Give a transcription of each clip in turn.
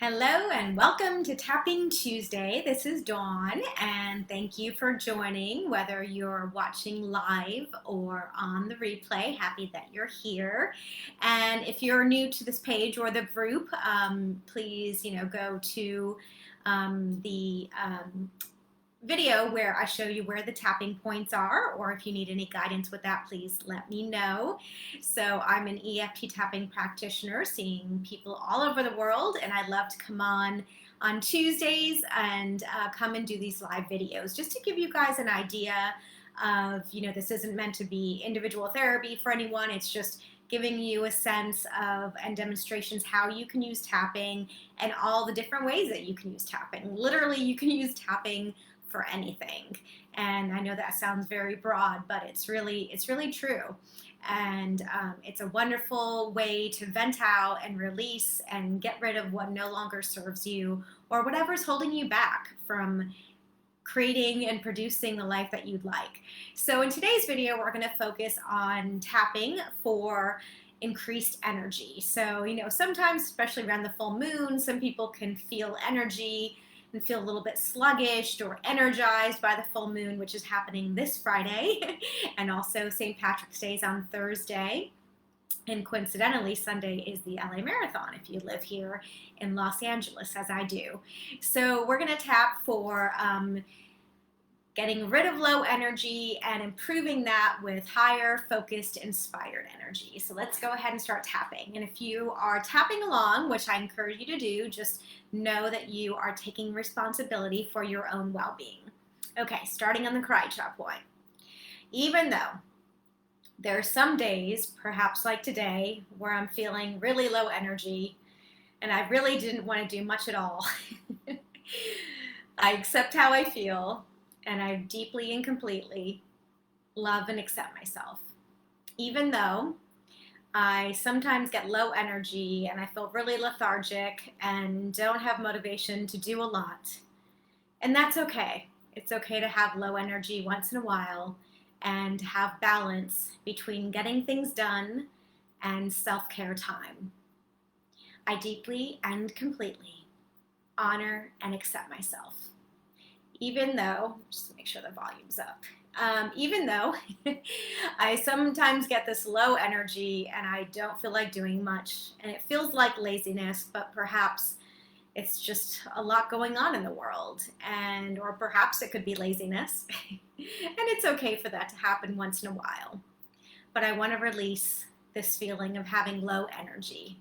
Hello and welcome to Tapping Tuesday. This is Dawn and thank you for joining, whether you're watching live or on the replay. Happy that you're here. And if you're new to this page or the group, please, go to the video where I show you where the tapping points are, or if you need any guidance with that, please let me know. So I'm an EFT tapping practitioner, seeing people all over the world, and I love to come on Tuesdays and come and do these live videos just to give you guys an idea of, this isn't meant to be individual therapy for anyone. It's just giving you a sense of and demonstrations how you can use tapping and all the different ways that you can use tapping. Literally, you can use tapping for anything. And I know that sounds very broad, but it's really true. And it's a wonderful way to vent out and release and get rid of what no longer serves you or whatever's holding you back from creating and producing the life that you'd like. So in today's video, we're going to focus on tapping for increased energy. So, sometimes, especially around the full moon, some people can feel energy and feel a little bit sluggish or energized by the full moon, which is happening this Friday. And also St. Patrick's Day is on Thursday. And coincidentally, Sunday is the LA Marathon if you live here in Los Angeles, as I do. So we're going to tap for getting rid of low energy and improving that with higher, focused, inspired energy. So let's go ahead and start tapping. And if you are tapping along, which I encourage you to do, just know that you are taking responsibility for your own well-being. Okay, starting on the karate chop point. Even though there are some days, perhaps like today, where I'm feeling really low energy and I really didn't want to do much at all, I accept how I feel. And I deeply and completely love and accept myself. Even though I sometimes get low energy and I feel really lethargic and don't have motivation to do a lot. And that's okay. It's okay to have low energy once in a while and have balance between getting things done and self-care time. I deeply and completely honor and accept myself. Even though, just to make sure the volume's up, even though I sometimes get this low energy and I don't feel like doing much and it feels like laziness, but perhaps it's just a lot going on in the world, or perhaps it could be laziness. And it's okay for that to happen once in a while. But I want to release this feeling of having low energy,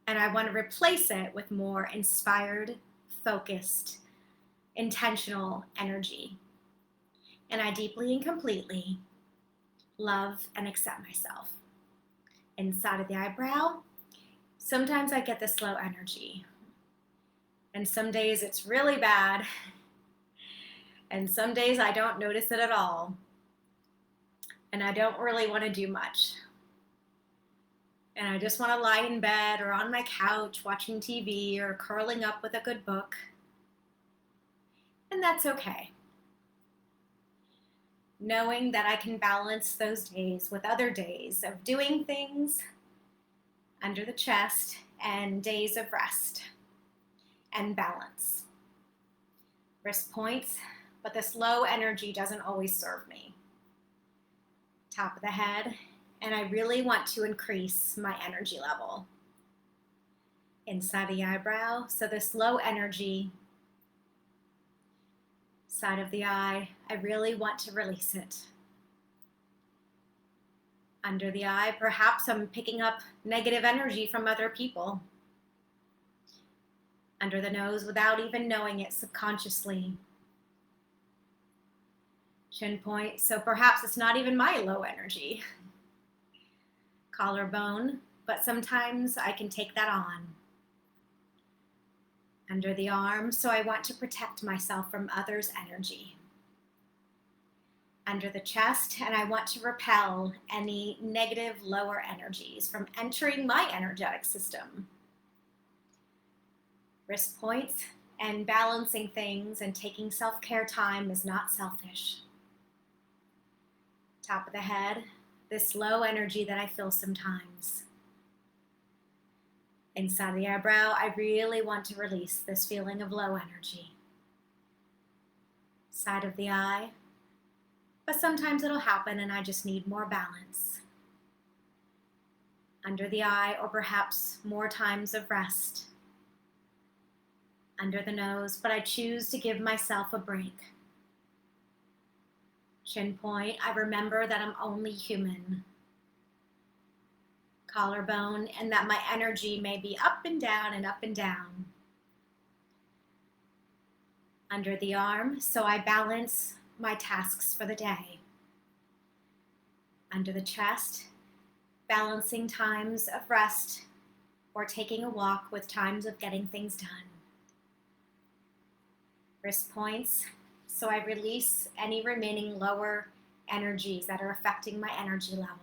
and I want to replace it with more inspired, focused, intentional energy. And I deeply and completely love and accept myself. Inside of the eyebrow, sometimes I get this low energy. And some days it's really bad. And some days I don't notice it at all. And I don't really want to do much. And I just want to lie in bed or on my couch watching TV or curling up with a good book. And that's okay. Knowing that I can balance those days with other days of doing things under the chest and days of rest and balance. Wrist points, but this low energy doesn't always serve me. Top of the head, and I really want to increase my energy level. Inside the eyebrow, so this low energy, side of the eye, I really want to release it. Under the eye, perhaps I'm picking up negative energy from other people. Under the nose, without even knowing it subconsciously. Chin point, so perhaps it's not even my low energy. Collarbone, but sometimes I can take that on. Under the arm, so I want to protect myself from others' energy. Under the chest, and I want to repel any negative lower energies from entering my energetic system. Wrist points, and balancing things and taking self-care time is not selfish. Top of the head, this low energy that I feel sometimes. Inside the eyebrow, I really want to release this feeling of low energy. Side of the eye, but sometimes it'll happen and I just need more balance. Under the eye, or perhaps more times of rest. Under the nose, but I choose to give myself a break. Chin point, I remember that I'm only human. Collarbone, and that my energy may be up and down and up and down. Under the arm, so I balance my tasks for the day. Under the chest, balancing times of rest or taking a walk with times of getting things done. Wrist points, so I release any remaining lower energies that are affecting my energy level.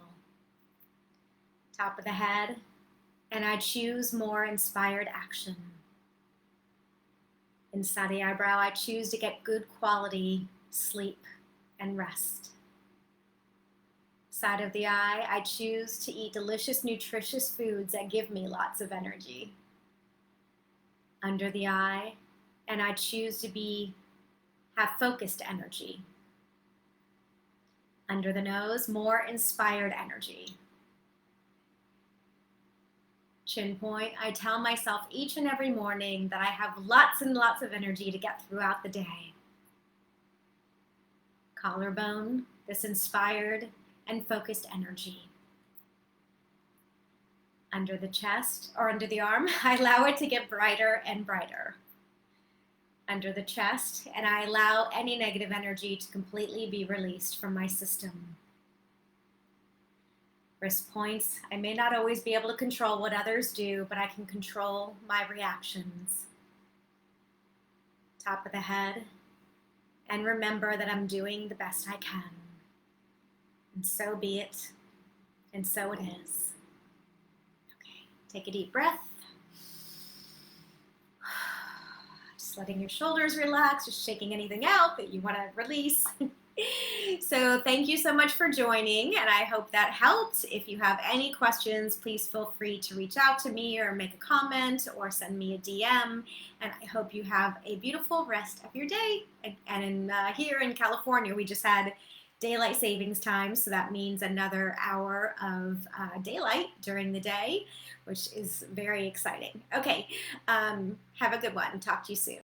Top of the head, and I choose more inspired action. Inside the eyebrow, I choose to get good quality sleep and rest. Side of the eye, I choose to eat delicious, nutritious foods that give me lots of energy. Under the eye, and I choose to have focused energy. Under the nose, more inspired energy. Chin point, I tell myself each and every morning that I have lots and lots of energy to get throughout the day. Collarbone, this inspired and focused energy. Under the chest, or under the arm, I allow it to get brighter and brighter. Under the chest, and I allow any negative energy to completely be released from my system. Wrist points, I may not always be able to control what others do, but I can control my reactions. Top of the head, and remember that I'm doing the best I can. And so be it, and so it is. Okay, take a deep breath. Just letting your shoulders relax, just shaking anything out that you want to release. So thank you so much for joining, and I hope that helped. If you have any questions, please feel free to reach out to me or make a comment or send me a DM, and I hope you have a beautiful rest of your day. And here in California, we just had daylight savings time, so that means another hour of daylight during the day, which is very exciting. Okay, have a good one. Talk to you soon.